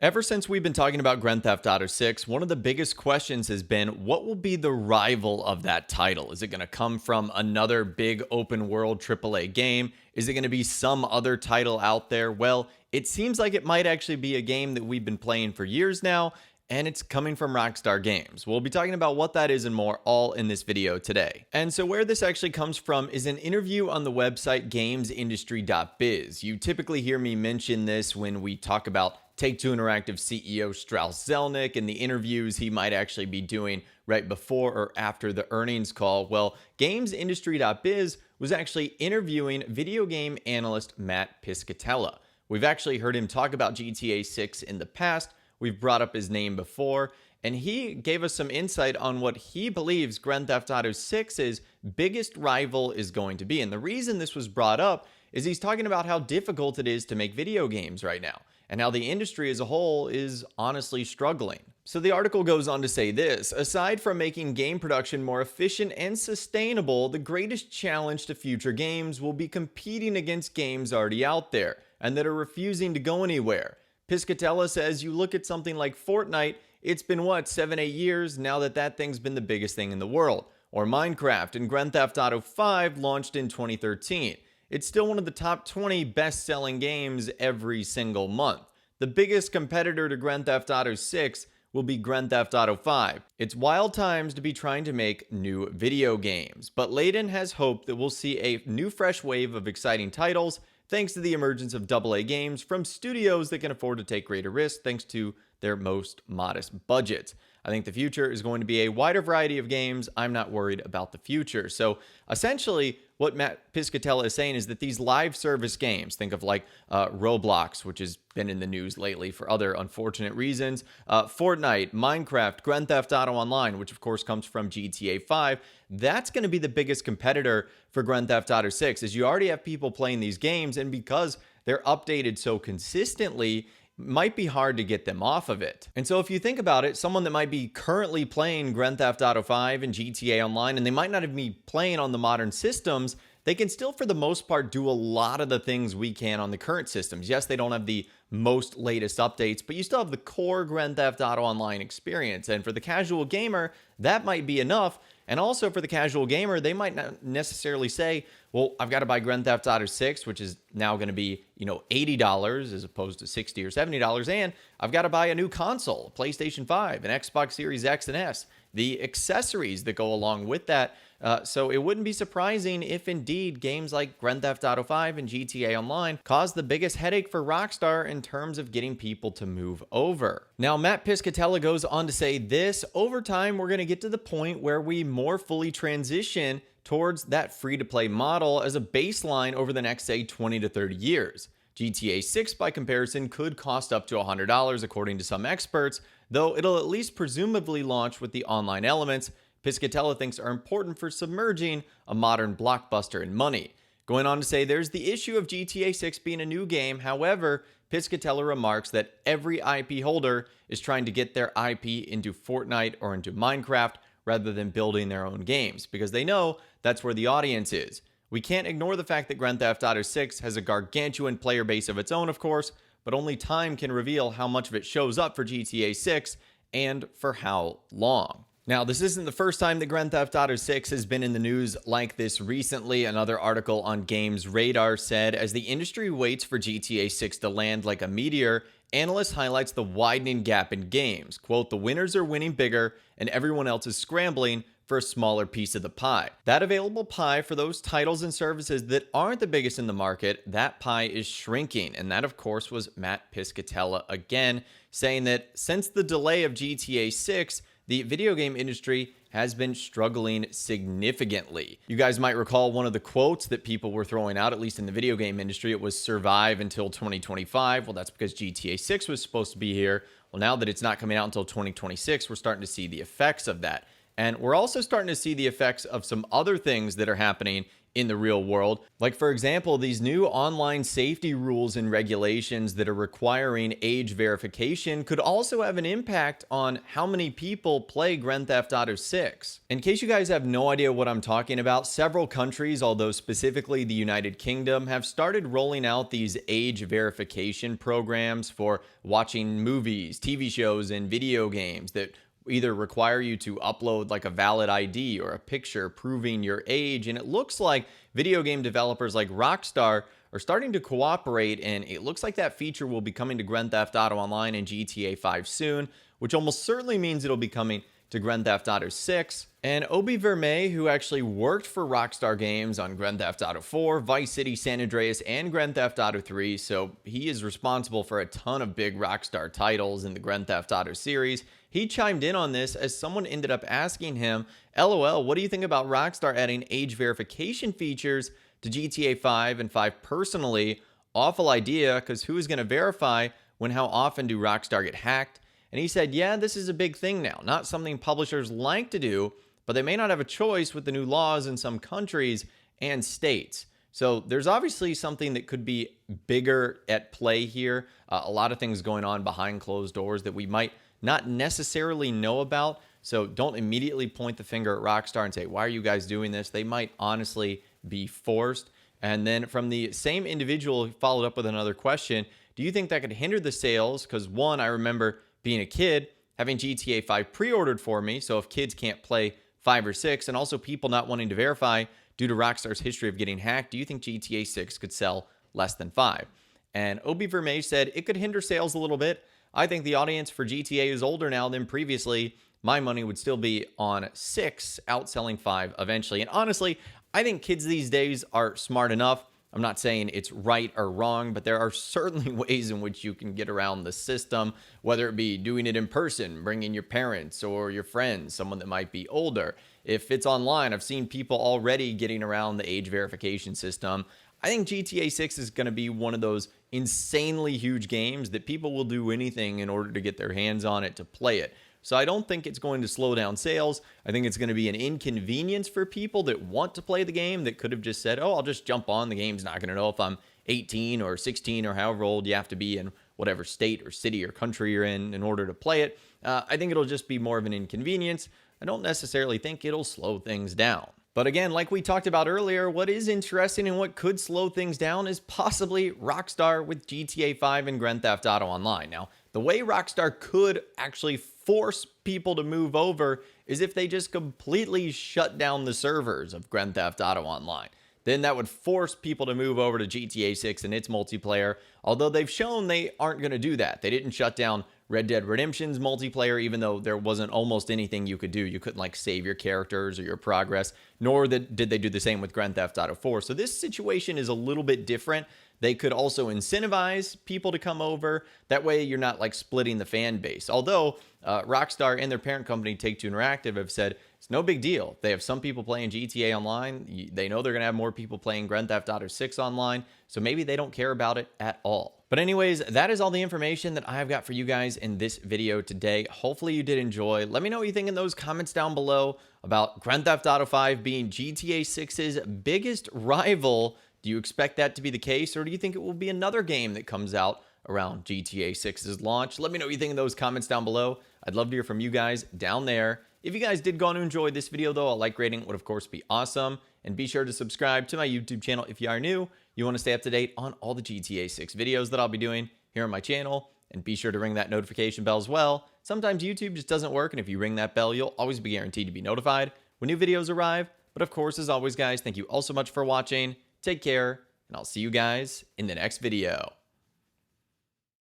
Ever since we've been talking about Grand Theft Auto 6, one of the biggest questions has been what will be the rival of that title? Is it going to come from another big open world AAA game? Is it going to be some other title out there? Well, it seems like it might actually be a game that we've been playing for years now, and it's coming from Rockstar Games. We'll be talking about what that is and more all in this video today. And so where this actually comes from is an interview on the website gamesindustry.biz. You typically hear me mention this when we talk about Take-Two Interactive CEO Strauss Zelnick and the interviews he might actually be doing right before or after the earnings call. Well, gamesindustry.biz was actually interviewing video game analyst Matt Piscatella. We've actually heard him talk about GTA 6 in the past. We've brought up his name before, and he gave us some insight on what he believes Grand Theft Auto 6's biggest rival is going to be. And the reason this was brought up is he's talking about how difficult it is to make video games right now, and how the industry as a whole is honestly struggling. So the article goes on to say this: aside from making game production more efficient and sustainable, the greatest challenge to future games will be competing against games already out there and that are refusing to go anywhere. Piscatella says you look at something like Fortnite, it's been what, 7-8 years now that thing's been the biggest thing in the world. Or Minecraft and Grand Theft Auto 5 launched in 2013. It's still one of the top 20 best-selling games every single month. The biggest competitor to Grand Theft Auto 6 will be Grand Theft Auto 5. It's wild times to be trying to make new video games, but Layden has hope that we'll see a new fresh wave of exciting titles thanks to the emergence of AA games from studios that can afford to take greater risks thanks to their most modest budgets. I think the future is going to be a wider variety of games. I'm not worried about the future. So essentially, what Matt Piscatella is saying is that these live service games, think of like Roblox, which has been in the news lately for other unfortunate reasons, Fortnite, Minecraft, Grand Theft Auto Online, which of course comes from GTA 5, that's going to be the biggest competitor for Grand Theft Auto 6, as you already have people playing these games, and because they're updated so consistently, might be hard to get them off of it. And so if you think about it, someone that might be currently playing Grand Theft Auto 5 and GTA Online, and they might not even be playing on the modern systems, they can still, for the most part, do a lot of the things we can on the current systems. Yes, they don't have the most latest updates, but you still have the core Grand Theft Auto Online experience. And for the casual gamer, that might be enough. And also for the casual gamer, they might not necessarily say, well, I've got to buy Grand Theft Auto 6, which is now going to be, $80 as opposed to $60 or $70. And I've got to buy a new console, a PlayStation 5, an Xbox Series X and S, the accessories that go along with that. So it wouldn't be surprising if indeed games like Grand Theft Auto 5 and GTA Online cause the biggest headache for Rockstar in terms of getting people to move over. Now, Matt Piscatella goes on to say this: over time, we're going to get to the point where we more fully transition towards that free-to-play model as a baseline over the next, say, 20 to 30 years. GTA 6, by comparison, could cost up to $100 according to some experts, though it'll at least presumably launch with the online elements Piscatella thinks are important for submerging a modern blockbuster in money. Going on to say there's the issue of GTA 6 being a new game. However, Piscatella remarks that every IP holder is trying to get their IP into Fortnite or into Minecraft rather than building their own games, because they know that's where the audience is. We can't ignore the fact that Grand Theft Auto 6 has a gargantuan player base of its own, of course, but only time can reveal how much of it shows up for GTA 6 and for how long. Now, this isn't the first time that Grand Theft Auto 6 has been in the news like this recently. Another article on Games Radar said, as the industry waits for GTA 6 to land like a meteor, analyst highlights the widening gap in games. Quote, the winners are winning bigger and everyone else is scrambling for a smaller piece of the pie. That available pie for those titles and services that aren't the biggest in the market, that pie is shrinking. And that, of course, was Matt Piscatella again, saying that since the delay of GTA 6, the video game industry has been struggling significantly. You guys might recall one of the quotes that people were throwing out, at least in the video game industry. It was survive until 2025. Well, that's because GTA 6 was supposed to be here. Well, now that it's not coming out until 2026, we're starting to see the effects of that. And we're also starting to see the effects of some other things that are happening in the real world. Like, for example, these new online safety rules and regulations that are requiring age verification could also have an impact on how many people play Grand Theft Auto 6. In case you guys have no idea what I'm talking about, several countries, although specifically the United Kingdom, have started rolling out these age verification programs for watching movies, TV shows, and video games that either require you to upload like a valid ID or a picture proving your age. And it looks like video game developers like Rockstar are starting to cooperate, and it looks like that feature will be coming to Grand Theft Auto Online and GTA 5 soon, which almost certainly means it'll be coming to Grand Theft Auto 6. And Obi Vermey, who actually worked for Rockstar Games on Grand Theft Auto 4, Vice City, San Andreas, and Grand Theft Auto 3, so he is responsible for a ton of big Rockstar titles in the Grand Theft Auto series. He chimed in on this as someone ended up asking him, LOL, what do you think about Rockstar adding age verification features to GTA 5 and 5 personally? Awful idea, because who is going to verify when how often do Rockstar get hacked? And he said, yeah, this is a big thing now. Not something publishers like to do, but they may not have a choice with the new laws in some countries and states. So there's obviously something that could be bigger at play here. A lot of things going on behind closed doors that we might not necessarily know about. So don't immediately point the finger at Rockstar and say, why are you guys doing this? They might honestly be forced. And then from the same individual who followed up with another question, do you think that could hinder the sales? Because one, I remember being a kid, having GTA 5 pre-ordered for me. So if kids can't play 5 or 6, and also people not wanting to verify due to Rockstar's history of getting hacked, do you think GTA 6 could sell less than 5? And Obi Vermey said it could hinder sales a little bit. I think the audience for GTA is older now than previously. My money would still be on 6 outselling 5 eventually. And honestly, I think kids these days are smart enough. I'm not saying it's right or wrong, but there are certainly ways in which you can get around the system, whether it be doing it in person, bringing your parents or your friends, someone that might be older. If it's online, I've seen people already getting around the age verification system. I think GTA 6 is going to be one of those insanely huge games that people will do anything in order to get their hands on it to play it. So I don't think it's going to slow down sales. I think it's going to be an inconvenience for people that want to play the game that could have just said, oh, I'll just jump on. The game's not going to know if I'm 18 or 16 or however old you have to be in whatever state or city or country you're in order to play it. I think it'll just be more of an inconvenience. I don't necessarily think it'll slow things down. But again, like we talked about earlier, what is interesting and what could slow things down is possibly Rockstar with GTA 5 and Grand Theft Auto Online. Now, the way Rockstar could actually force people to move over is if they just completely shut down the servers of Grand Theft Auto Online. Then that would force people to move over to GTA 6 and its multiplayer, although they've shown they aren't going to do that. They didn't shut down Red Dead Redemption's multiplayer, even though there wasn't almost anything you could do. You couldn't like save your characters or your progress, nor did they do the same with Grand Theft Auto 4. So this situation is a little bit different. They could also incentivize people to come over. That way you're not like splitting the fan base. Although Rockstar and their parent company Take-Two Interactive have said it's no big deal. They have some people playing GTA Online. They know they're going to have more people playing Grand Theft Auto 6 online. So maybe they don't care about it at all. But anyways, that is all the information that I've got for you guys in this video today. Hopefully you did enjoy. Let me know what you think in those comments down below about Grand Theft Auto 5 being GTA 6's biggest rival. Do you expect that to be the case, or do you think it will be another game that comes out around GTA 6's launch? Let me know what you think in those comments down below. I'd love to hear from you guys down there. If you guys did go on to enjoy this video, though, a like rating would, of course, be awesome. And be sure to subscribe to my YouTube channel if you are new. You want to stay up to date on all the GTA 6 videos that I'll be doing here on my channel. And be sure to ring that notification bell as well. Sometimes YouTube just doesn't work, and if you ring that bell, you'll always be guaranteed to be notified when new videos arrive. But of course, as always, guys, thank you all so much for watching. Take care, and I'll see you guys in the next video.